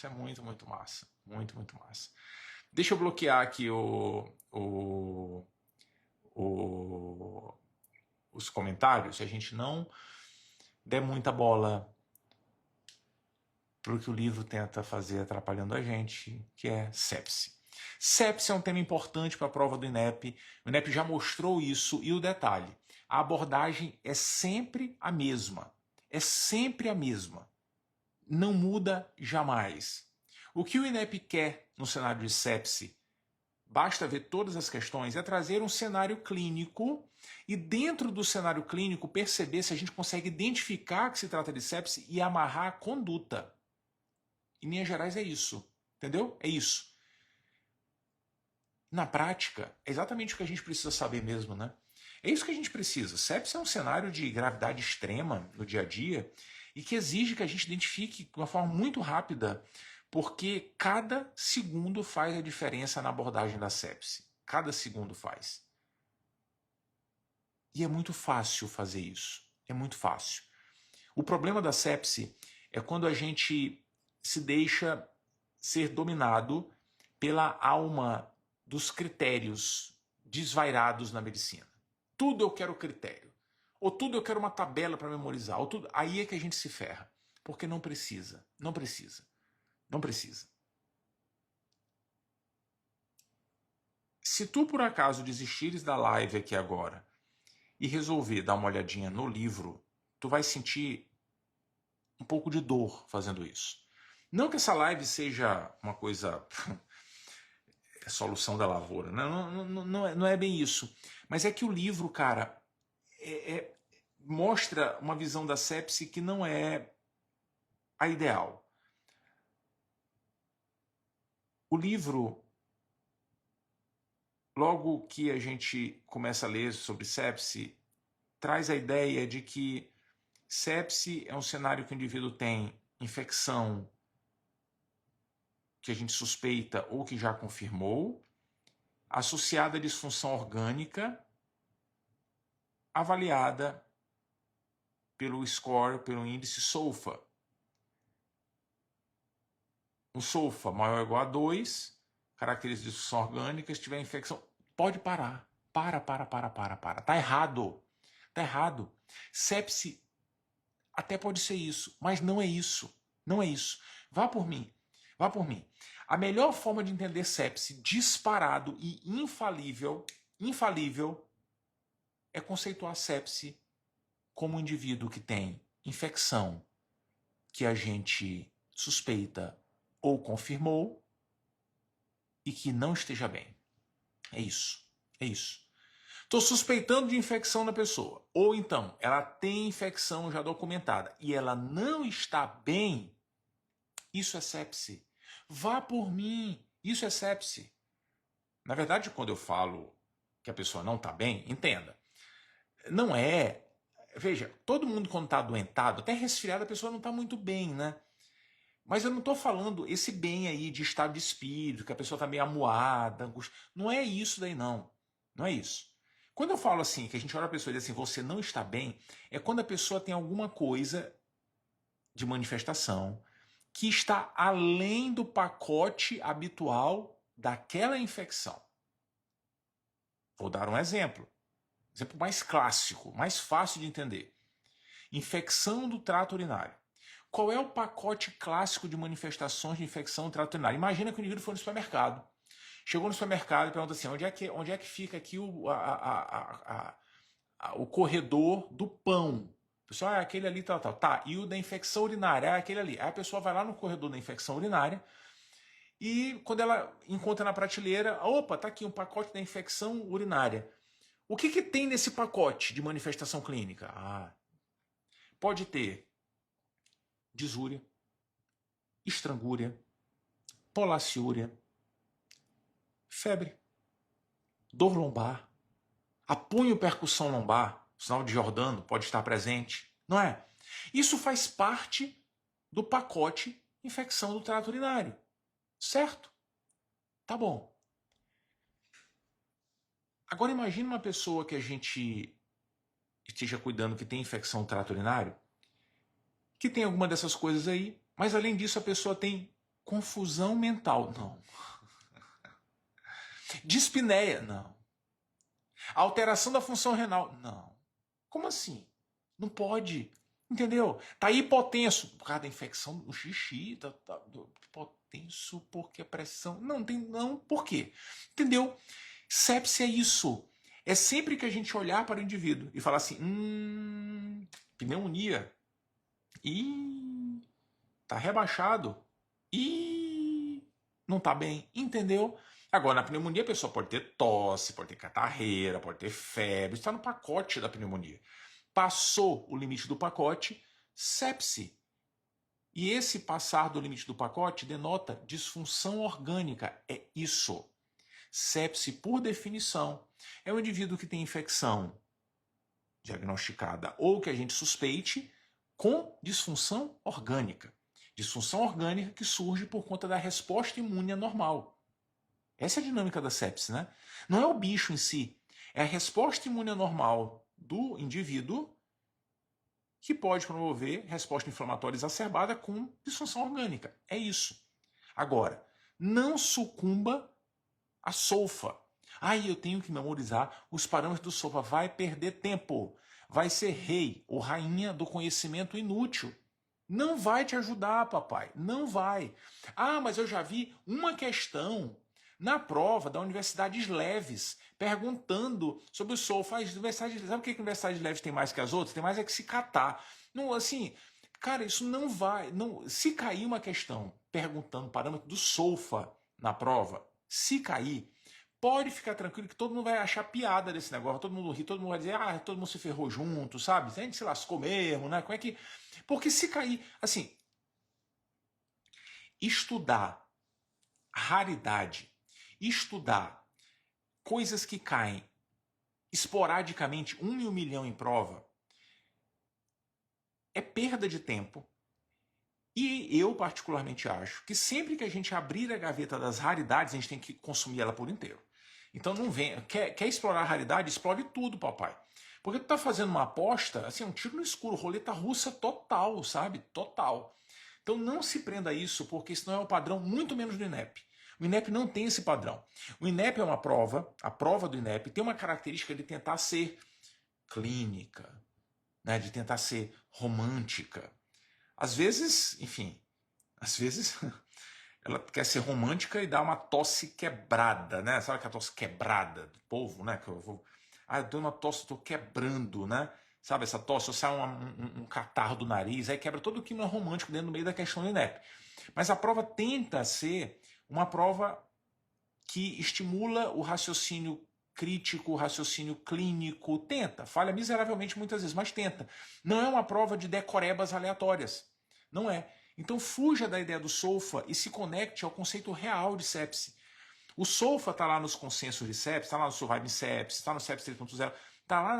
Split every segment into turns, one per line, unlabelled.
Isso é muito, muito massa. Muito, muito massa. Deixa eu bloquear aqui o, os comentários, se a gente não der muita bola para o que o livro tenta fazer atrapalhando a gente, que é sepse. Sepse é um tema importante para a prova do INEP. O INEP já mostrou isso. E o detalhe, a abordagem é sempre a mesma. É sempre a mesma. Não muda jamais. O que o INEP quer no cenário de sepse, basta ver todas as questões, é trazer um cenário clínico e dentro do cenário clínico perceber se a gente consegue identificar que se trata de sepse e amarrar a conduta. Em linhas gerais é isso, entendeu? É isso. Na prática, é exatamente o que a gente precisa saber mesmo, né? É isso que a gente precisa. Sepsis é um cenário de gravidade extrema no dia a dia e que exige que a gente identifique de uma forma muito rápida, porque cada segundo faz a diferença na abordagem da sepse. Cada segundo faz. E é muito fácil fazer isso. É muito fácil. O problema da sepse é quando a gente se deixa ser dominado pela alma dos critérios desvairados na medicina. Tudo eu quero critério. Ou tudo eu quero uma tabela para memorizar. Ou tudo... Aí é que a gente se ferra. Porque não precisa. Não precisa. Não precisa. Se tu por acaso desistires da live aqui agora e resolver dar uma olhadinha no livro, tu vai sentir um pouco de dor fazendo isso. Não que essa live seja uma coisa... solução da lavoura. Não é bem isso. Mas é que o livro, cara, mostra uma visão da sepse que não é a ideal. O livro, logo que a gente começa a ler sobre sepse, traz a ideia de que sepse é um cenário que o indivíduo tem infecção que a gente suspeita ou que já confirmou, associada à disfunção orgânica, avaliada pelo score, pelo índice SOFA. O SOFA maior ou igual a 2, características de disfunção orgânica, se tiver infecção, pode parar. Para. Tá errado. Tá errado. Sepse até pode ser isso, mas não é isso. Não é isso. Vá por mim. Vá por mim. A melhor forma de entender sepse disparado e infalível é conceituar sepse como um indivíduo que tem infecção que a gente suspeita ou confirmou e que não esteja bem. É isso. É isso. Estou suspeitando de infecção na pessoa. Ou então, ela tem infecção já documentada e ela não está bem. Isso é sepse. Vá por mim. Isso é sepse. Na verdade, quando eu falo que a pessoa não está bem, entenda. Não é... Veja, todo mundo quando está adoentado, até resfriado, a pessoa não está muito bem, né? Mas eu não estou falando esse bem aí de estado de espírito, que a pessoa está meio amuada, angústia. Não é isso daí, não. Não é isso. Quando eu falo assim, que a gente olha a pessoa e diz assim, você não está bem, é quando a pessoa tem alguma coisa de manifestação que está além do pacote habitual daquela infecção. Vou dar um exemplo. Exemplo mais clássico, mais fácil de entender. Infecção do trato urinário. Qual é o pacote clássico de manifestações de infecção do trato urinário? Imagina que o indivíduo foi no supermercado. Chegou no supermercado e pergunta assim, onde é que fica aqui o corredor do pão? O pessoal, aquele ali, tal. Tá, e o da infecção urinária? É aquele ali. Aí a pessoa vai lá no corredor da infecção urinária e quando ela encontra na prateleira, opa, tá aqui um pacote da infecção urinária. O que tem nesse pacote de manifestação clínica? Pode ter disúria, estrangúria, polaciúria, febre, dor lombar, apunho percussão lombar, sinal de Jordano pode estar presente, não é? Isso faz parte do pacote infecção do trato urinário, certo? Tá bom. Agora imagine uma pessoa que a gente esteja cuidando que tem infecção do trato urinário, que tem alguma dessas coisas aí, mas além disso a pessoa tem Confusão mental, não. Dispneia, não. Alteração da função renal, não. Como assim? Não pode. Entendeu? Tá hipotenso por causa da infecção no xixi, hipotenso porque a pressão. Não, tem não, por quê? Entendeu? Sepse é isso. É sempre que a gente olhar para o indivíduo e falar assim: pneumonia. Ih, tá rebaixado. Ih, não tá bem. Entendeu? Agora, na pneumonia, a pessoa pode ter tosse, pode ter catarreira, pode ter febre. Está no pacote da pneumonia. Passou o limite do pacote, sepse. E esse passar do limite do pacote denota disfunção orgânica. É isso. Sepse, por definição, é um indivíduo que tem infecção diagnosticada ou que a gente suspeite com disfunção orgânica. Disfunção orgânica que surge por conta da resposta imune anormal. Essa é a dinâmica da sepse, né? Não é o bicho em si, é a resposta imune anormal do indivíduo que pode promover resposta inflamatória exacerbada com disfunção orgânica. É isso. Agora, não sucumba à solfa. Eu tenho que memorizar os parâmetros do solfa. Vai perder tempo. Vai ser rei ou rainha do conhecimento inútil. Não vai te ajudar, papai. Não vai. Mas eu já vi uma questão na prova da Universidades Leves, perguntando sobre o solfa. Sabe o que a Universidades Leves tem mais que as outras? Tem mais é que se catar. Não, assim, cara, isso não vai. Não, se cair uma questão perguntando o parâmetro do solfa na prova, se cair, pode ficar tranquilo que todo mundo vai achar piada desse negócio, todo mundo ri, todo mundo vai dizer, todo mundo se ferrou junto, sabe? A gente se lascou mesmo, né? Como é que... Porque se cair, assim, estudar raridade, estudar coisas que caem esporadicamente, 1 em 1 milhão em prova, é perda de tempo. E eu particularmente acho que sempre que a gente abrir a gaveta das raridades, a gente tem que consumir ela por inteiro. Então não vem, quer explorar a raridade? Explore tudo, papai. Porque tu tá fazendo uma aposta, assim, um tiro no escuro, roleta russa total, sabe? Total. Então não se prenda a isso, porque isso não é o padrão, muito menos do INEP. O INEP não tem esse padrão. O INEP é uma prova, a prova do INEP tem uma característica de tentar ser clínica, né? De tentar ser romântica. Às vezes, enfim, às vezes ela quer ser romântica e dá uma tosse quebrada, né? Sabe aquela tosse quebrada do povo, né? Que eu vou... eu dou uma tosse, estou quebrando, né? Sabe essa tosse? Sai um catarro do nariz, aí quebra todo o clima romântico dentro do meio da questão do INEP. Mas a prova tenta ser uma prova que estimula o raciocínio crítico, o raciocínio clínico, tenta, falha miseravelmente muitas vezes, mas tenta. Não é uma prova de decorebas aleatórias, não é. Então fuja da ideia do solfa e se conecte ao conceito real de sepse. O solfa está lá nos consensos de sepse, está lá no Surviving Sepse, está no Sepse 3.0, está lá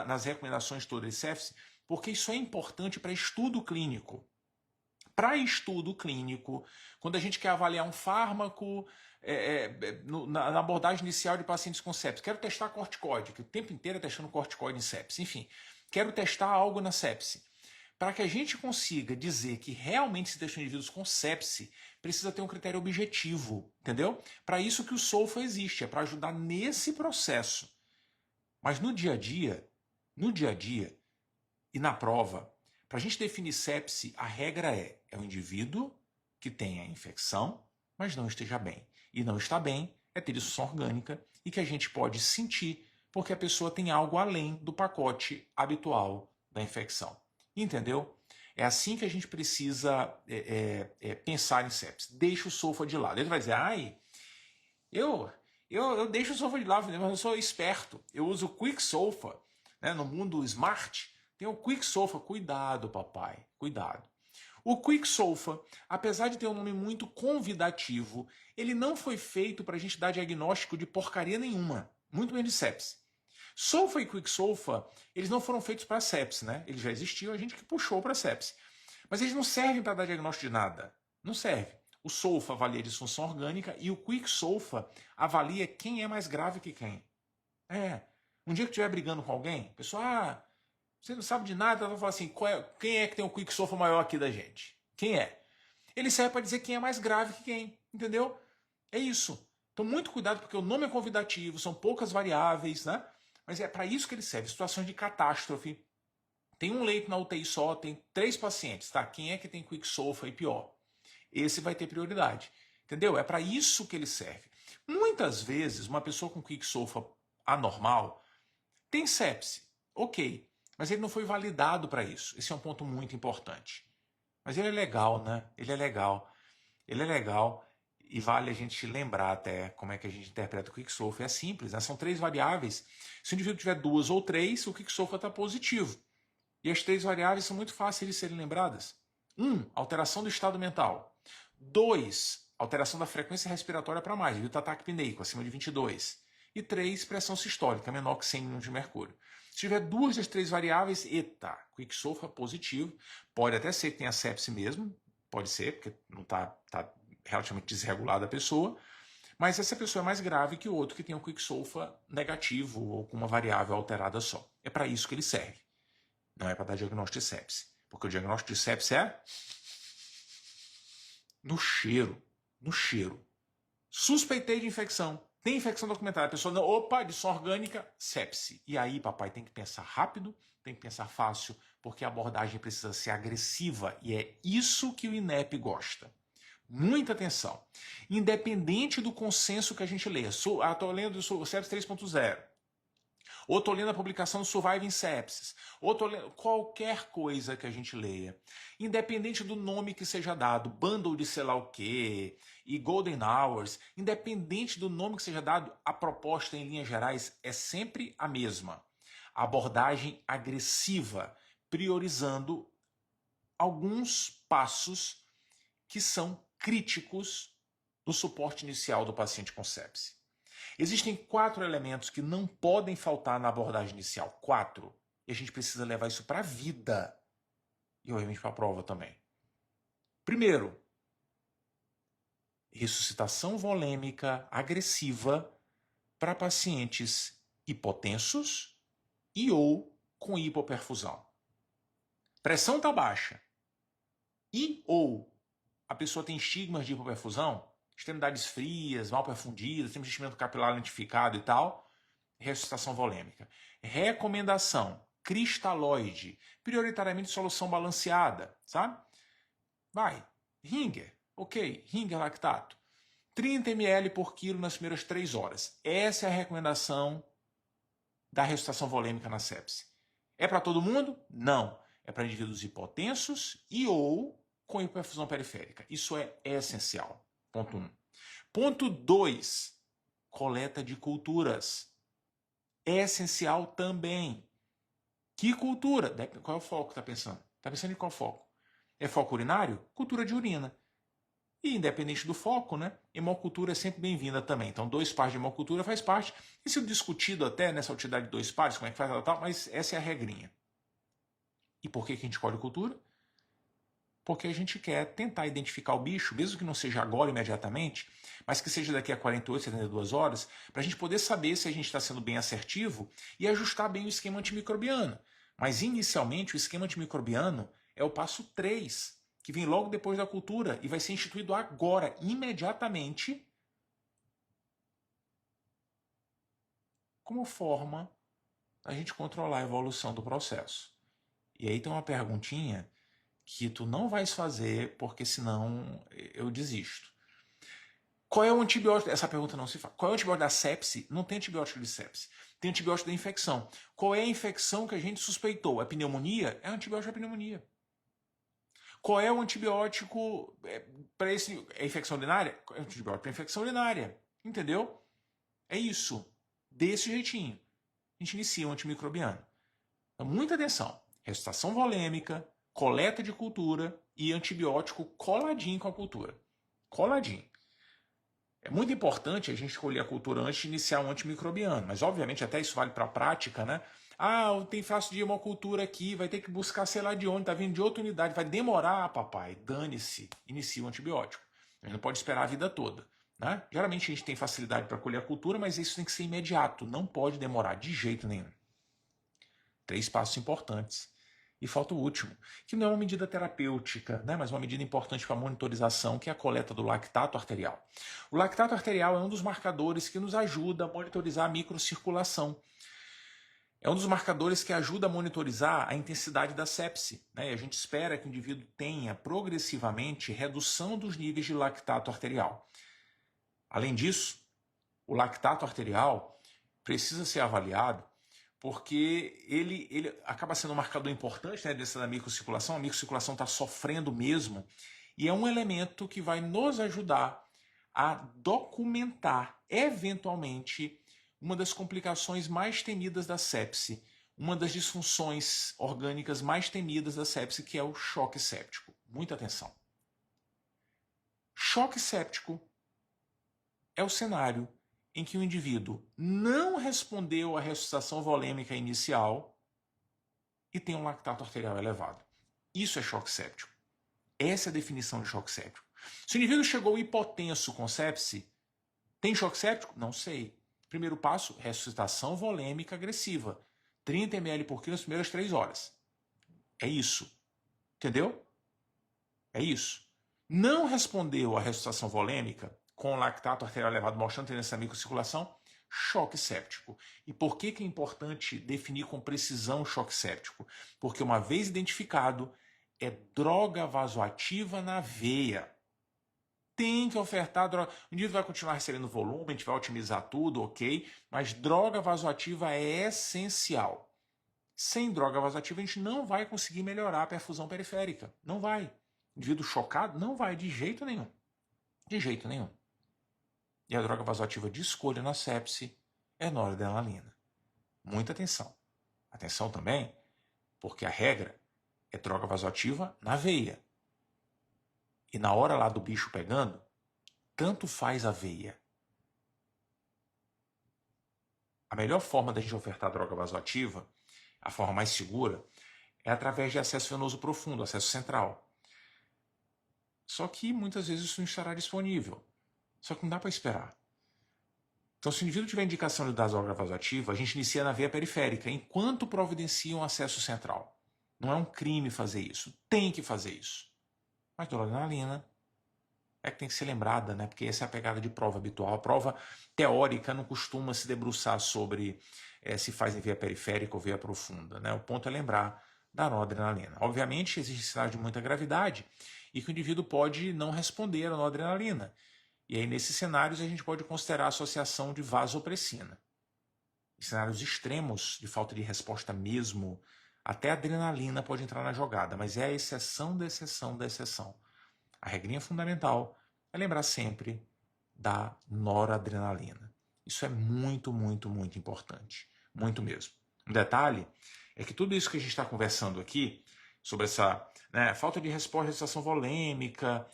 nas recomendações todas de sepse, porque isso é importante para estudo clínico. Para estudo clínico, quando a gente quer avaliar um fármaco na abordagem inicial de pacientes com sepse, quero testar corticoide, que o tempo inteiro é testando corticoide em sepse, enfim, quero testar algo na sepse. Para que a gente consiga dizer que realmente se testam indivíduos com sepse, precisa ter um critério objetivo, entendeu? Para isso que o SOLFA existe, é para ajudar nesse processo. Mas no dia a dia e na prova, para a gente definir sepse, a regra é o indivíduo que tem a infecção, mas não esteja bem. E não está bem é ter disfunção orgânica e que a gente pode sentir porque a pessoa tem algo além do pacote habitual da infecção. Entendeu? É assim que a gente precisa pensar em sepse. Deixa o SOFA de lado. Ele vai dizer, eu deixo o SOFA de lado, mas eu sou esperto. Eu uso o Quick SOFA, né? No mundo smart, tem o Quick SOFA. Cuidado, papai, cuidado. O Quick SOFA, apesar de ter um nome muito convidativo, ele não foi feito para a gente dar diagnóstico de porcaria nenhuma, muito menos de sepse. SOFA e Quick SOFA, eles não foram feitos para sepse, né? Eles já existiam, a gente que puxou para sepse. Mas eles não servem para dar diagnóstico de nada. Não serve. O SOFA avalia disfunção orgânica e o Quick SOFA avalia quem é mais grave que quem. Um dia que estiver brigando com alguém, pessoal, você não sabe de nada, vai falar assim, quem é que tem o Quick SOFA maior aqui da gente? Quem é? Ele serve para dizer quem é mais grave que quem, entendeu? É isso. Então, muito cuidado, porque o nome é convidativo, são poucas variáveis, né? Mas é para isso que ele serve, situações de catástrofe. Tem um leito na UTI só, tem 3 pacientes, tá? Quem é que tem quick SOFA e pior? Esse vai ter prioridade, entendeu? É para isso que ele serve. Muitas vezes, uma pessoa com quick SOFA anormal tem sepse, ok, mas ele não foi validado para isso. Esse é um ponto muito importante. Mas ele é legal, né? Ele é legal. Ele é legal e vale a gente lembrar até como é que a gente interpreta o quick SOFA. É simples, né? São 3 variáveis. Se o indivíduo tiver 2 ou 3, o quick SOFA está positivo. E as 3 variáveis são muito fáceis de serem lembradas. 1, alteração do estado mental. 2, alteração da frequência respiratória para mais, o ataque apneico, acima de 22. E 3, pressão sistólica, menor que 100 mm de mercúrio. Se tiver 2 das 3 variáveis, eita, quick SOFA positivo. Pode até ser que tenha sepse mesmo, pode ser, porque não está relativamente desregulada a pessoa, mas essa pessoa é mais grave que o outro que tem um quick SOFA negativo ou com uma variável alterada só. É para isso que ele serve. Não é para dar diagnóstico de sepse. Porque o diagnóstico de sepse é no cheiro. No cheiro. Suspeitei de infecção. Tem infecção documentada. A pessoa, não, opa, adição orgânica, sepse. E aí, papai, tem que pensar rápido, tem que pensar fácil, porque a abordagem precisa ser agressiva. E é isso que o INEP gosta. Muita atenção. Independente do consenso que a gente lê. Estou lendo o sepse 3.0. Ou estou lendo a publicação do Surviving Sepsis, ou estou lendo qualquer coisa que a gente leia, independente do nome que seja dado, bundle de sei lá o quê, e golden hours, independente do nome que seja dado, a proposta em linhas gerais é sempre a mesma. A abordagem agressiva, priorizando alguns passos que são críticos no suporte inicial do paciente com sepse. Existem 4 elementos que não podem faltar na abordagem inicial. 4. E a gente precisa levar isso para a vida. E, obviamente, para a prova também. Primeiro, ressuscitação volêmica agressiva para pacientes hipotensos e ou com hipoperfusão. Pressão está baixa e ou a pessoa tem estigmas de hipoperfusão, extremidades frias, mal perfundidas, tem um enchimento capilar lentificado e tal, ressuscitação volêmica. Recomendação, cristalóide, prioritariamente solução balanceada, sabe? Vai, Ringer, ok, Ringer lactato. 30 ml por quilo nas primeiras 3 horas. Essa é a recomendação da ressuscitação volêmica na sepse. É para todo mundo? Não. É para indivíduos hipotensos e ou com hiperfusão periférica. Isso é essencial. Ponto 1. Ponto 2. Coleta de culturas. É essencial também. Que cultura? Qual é o foco que está pensando? Está pensando em qual foco? É foco urinário? Cultura de urina. E independente do foco, né? Hemocultura é sempre bem-vinda também. Então, 2 pares de hemocultura faz parte. Isso é discutido até nessa utilidade de 2 pares, como é que faz tal, mas essa é a regrinha. E por que a gente escolhe cultura? Porque a gente quer tentar identificar o bicho, mesmo que não seja agora imediatamente, mas que seja daqui a 48, 72 horas, para a gente poder saber se a gente está sendo bem assertivo e ajustar bem o esquema antimicrobiano. Mas inicialmente o esquema antimicrobiano é o passo 3, que vem logo depois da cultura e vai ser instituído agora, imediatamente, como forma a gente controlar a evolução do processo. E aí tem uma perguntinha que tu não vais fazer, porque senão eu desisto. Qual é o antibiótico? Essa pergunta não se faz. Qual é o antibiótico da sepse? Não tem antibiótico de sepse. Tem antibiótico da infecção. Qual é a infecção que a gente suspeitou? É pneumonia? É antibiótico da pneumonia. Qual é o antibiótico para esse? É infecção urinária? É antibiótico para infecção urinária. Entendeu? É isso. Desse jeitinho. A gente inicia um antimicrobiano. Então, muita atenção. Ressuscitação volêmica, coleta de cultura e antibiótico coladinho com a cultura. Coladinho. É muito importante a gente escolher a cultura antes de iniciar um antimicrobiano, mas obviamente até isso vale para a prática, né? Ah, tem fácil de hemocultura aqui, vai ter que buscar sei lá de onde, tá vindo de outra unidade, vai demorar, papai, dane-se, inicia o antibiótico. A gente não pode esperar a vida toda, né? Geralmente a gente tem facilidade para colher a cultura, mas isso tem que ser imediato, não pode demorar de jeito nenhum. 3 passos importantes. E falta o último, que não é uma medida terapêutica, né, mas uma medida importante para a monitorização, que é a coleta do lactato arterial. O lactato arterial é um dos marcadores que nos ajuda a monitorizar a microcirculação. É um dos marcadores que ajuda a monitorizar a intensidade da sepse, né? E a gente espera que o indivíduo tenha progressivamente redução dos níveis de lactato arterial. Além disso, o lactato arterial precisa ser avaliado porque ele acaba sendo um marcador importante, né, dessa da microcirculação. A microcirculação está sofrendo mesmo, e é um elemento que vai nos ajudar a documentar, eventualmente, uma das complicações mais temidas da sepse, uma das disfunções orgânicas mais temidas da sepse, que é o choque séptico. Muita atenção. Choque séptico é o cenário em que o indivíduo não respondeu à ressuscitação volêmica inicial e tem um lactato arterial elevado. Isso é choque séptico. Essa é a definição de choque séptico. Se o indivíduo chegou hipotenso com sepse, tem choque séptico? Não sei. Primeiro passo, ressuscitação volêmica agressiva. 30 ml por quilo nas primeiras 3 horas. É isso. Entendeu? É isso. Não respondeu à ressuscitação volêmica com lactato arterial elevado, mostrando tendência à microcirculação, choque séptico. E por que é importante definir com precisão o choque séptico? Porque uma vez identificado, é droga vasoativa na veia. Tem que ofertar droga. O indivíduo vai continuar recebendo volume, a gente vai otimizar tudo, ok, mas droga vasoativa é essencial. Sem droga vasoativa, a gente não vai conseguir melhorar a perfusão periférica. Não vai. O indivíduo chocado não vai, de jeito nenhum. De jeito nenhum. E a droga vasoativa de escolha na sepse é noradrenalina. Muita atenção. Atenção também, porque a regra é droga vasoativa na veia. E na hora lá do bicho pegando, tanto faz a veia. A melhor forma da gente ofertar droga vasoativa, a forma mais segura, é através de acesso venoso profundo, acesso central. Só que muitas vezes isso não estará disponível. Só que não dá para esperar. Então, se o indivíduo tiver indicação de dar droga vasoativa, a gente inicia na veia periférica, enquanto providencia um acesso central. Não é um crime fazer isso. Tem que fazer isso. Mas noradrenalina é que tem que ser lembrada, né? Porque essa é a pegada de prova habitual. A prova teórica não costuma se debruçar sobre se faz em veia periférica ou veia profunda, né? O ponto é lembrar da noradrenalina. Obviamente, existe sinais de muita gravidade e que o indivíduo pode não responder à noradrenalina. E aí, nesses cenários, a gente pode considerar a associação de vasopressina. Em cenários extremos de falta de resposta mesmo, até a adrenalina pode entrar na jogada, mas é a exceção da exceção da exceção. A regrinha fundamental é lembrar sempre da noradrenalina. Isso é muito, muito, muito importante. Muito mesmo. Um detalhe é que tudo isso que a gente está conversando aqui, sobre essa falta de resposta à ressuscitação volêmica,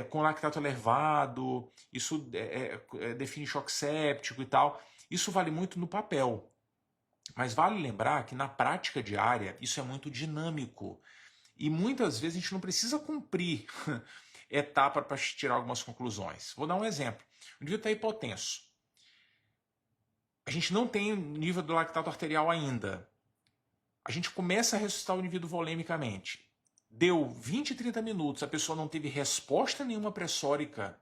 com lactato elevado, isso define choque séptico e tal, isso vale muito no papel. Mas vale lembrar que na prática diária isso é muito dinâmico. E muitas vezes a gente não precisa cumprir etapa para tirar algumas conclusões. Vou dar um exemplo. O indivíduo está hipotenso. A gente não tem nível do lactato arterial ainda. A gente começa a ressuscitar o indivíduo volemicamente. Deu 20, 30 minutos, a pessoa não teve resposta nenhuma pressórica.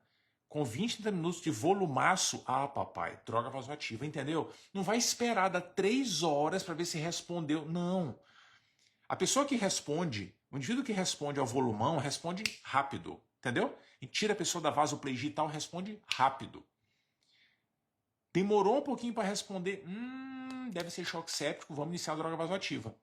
Com 20, 30 minutos de volumaço, papai, droga vasoativa, entendeu? Não vai esperar dar 3 horas para ver se respondeu. Não. A pessoa que responde, o indivíduo que responde ao volumão, responde rápido, entendeu? E tira a pessoa da vasoplegia e tal, responde rápido. Demorou um pouquinho para responder, deve ser choque séptico, vamos iniciar a droga vasoativa.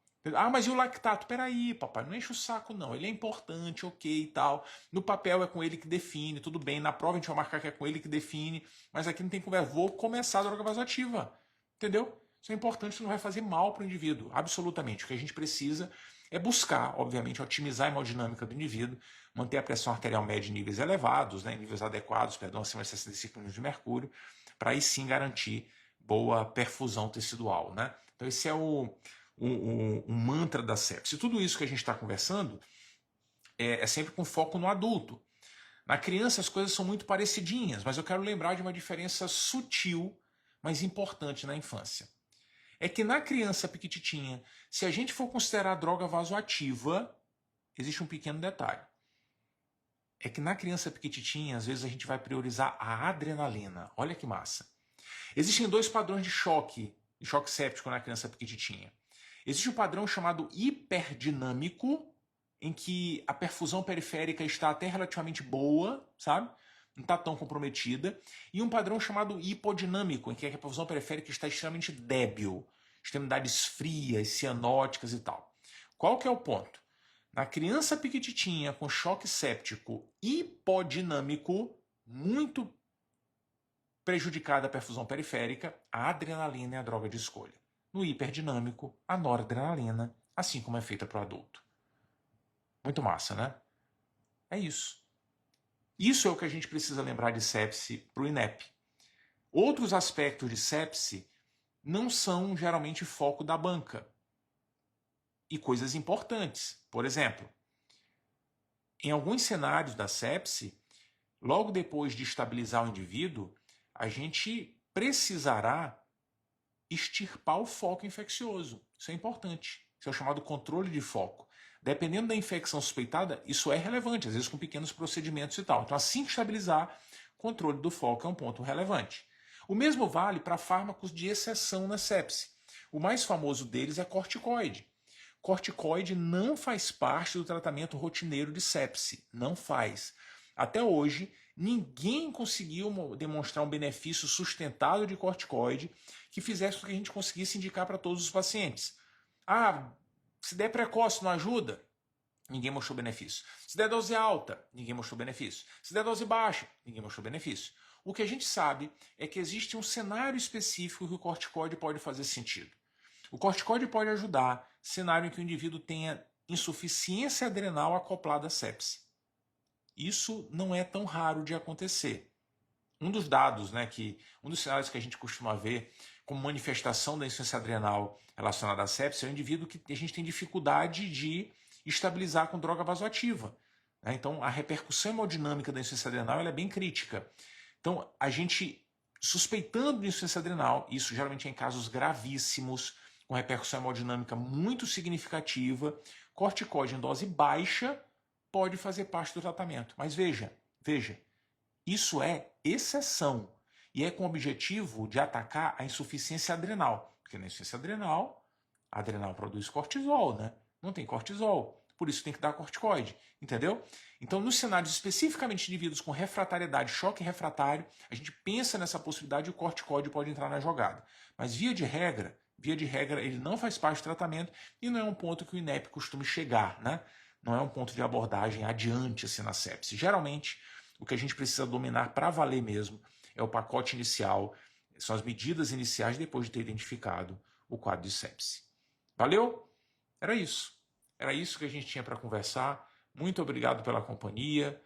Mas e o lactato? Peraí, papai, não enche o saco não, ele é importante, ok e tal. No papel é com ele que define, tudo bem, na prova a gente vai marcar que é com ele que define, mas aqui não tem conversa, vou começar a droga vasoativa, entendeu? Isso é importante, isso não vai fazer mal para o indivíduo, absolutamente. O que a gente precisa é buscar, obviamente, otimizar a hemodinâmica do indivíduo, manter a pressão arterial média em níveis elevados, em níveis adequados, acima de 65 mm de mercúrio, para aí sim garantir boa perfusão tecidual, né? Então esse é o mantra da sepse. Tudo isso que a gente está conversando é sempre com foco no adulto. Na criança as coisas são muito parecidinhas, mas eu quero lembrar de uma diferença sutil, mas importante na infância. é que na criança piquititinha, se a gente for considerar a droga vasoativa, existe um pequeno detalhe. É que na criança piquititinha, às vezes a gente vai priorizar a adrenalina. Olha que massa. Existem dois padrões de choque séptico na criança piquititinha. Existe um padrão chamado hiperdinâmico, em que a perfusão periférica está até relativamente boa, sabe? Não está tão comprometida. E um padrão chamado hipodinâmico, em que a perfusão periférica está extremamente débil, extremidades frias, cianóticas e tal. Qual que é o ponto? Na criança piquititinha com choque séptico hipodinâmico, muito prejudicada a perfusão periférica, a adrenalina é a droga de escolha. No hiperdinâmico, a noradrenalina, assim como é feita para o adulto. Muito massa, né? É isso. Isso é o que a gente precisa lembrar de sepse para o INEP. Outros aspectos de sepse não são geralmente foco da banca. E coisas importantes. Por exemplo, em alguns cenários da sepse, logo depois de estabilizar o indivíduo, a gente precisará extirpar o foco infeccioso. Isso é importante. Isso é o chamado controle de foco. Dependendo da infecção suspeitada, isso é relevante, às vezes com pequenos procedimentos e tal. Então, assim que estabilizar, controle do foco é um ponto relevante. O mesmo vale para fármacos de exceção na sepse. O mais famoso deles é corticoide. Corticoide não faz parte do tratamento rotineiro de sepse. Não faz. Até hoje, ninguém conseguiu demonstrar um benefício sustentado de corticoide que fizesse com que a gente conseguisse indicar para todos os pacientes. Ah, se der precoce não ajuda? Ninguém mostrou benefício. Se der dose alta, ninguém mostrou benefício. Se der dose baixa, ninguém mostrou benefício. O que a gente sabe é que existe um cenário específico que o corticoide pode fazer sentido. O corticoide pode ajudar cenário em que o indivíduo tenha insuficiência adrenal acoplada à sepse. Isso não é tão raro de acontecer. Um dos dados, um dos cenários que a gente costuma ver como manifestação da insuficiência adrenal relacionada à sepse é o indivíduo que a gente tem dificuldade de estabilizar com droga vasoativa. Então, a repercussão hemodinâmica da insuficiência adrenal ela é bem crítica. Então, a gente, suspeitando de insuficiência adrenal, isso geralmente é em casos gravíssimos, com repercussão hemodinâmica muito significativa, corticoide em dose baixa pode fazer parte do tratamento. Mas veja, isso é exceção e é com o objetivo de atacar a insuficiência adrenal. Porque na insuficiência adrenal, a adrenal produz cortisol, né? Não tem cortisol, por isso tem que dar corticoide, entendeu? Então, nos cenários especificamente de indivíduos com refratariedade, choque refratário, a gente pensa nessa possibilidade e o corticoide pode entrar na jogada. Mas via de regra, ele não faz parte do tratamento e não é um ponto que o INEP costuma chegar, né? Não é um ponto de abordagem adiante assim, na sepse. Geralmente, o que a gente precisa dominar para valer mesmo é o pacote inicial, são as medidas iniciais depois de ter identificado o quadro de sepse. Valeu? Era isso. Era isso que a gente tinha para conversar. Muito obrigado pela companhia.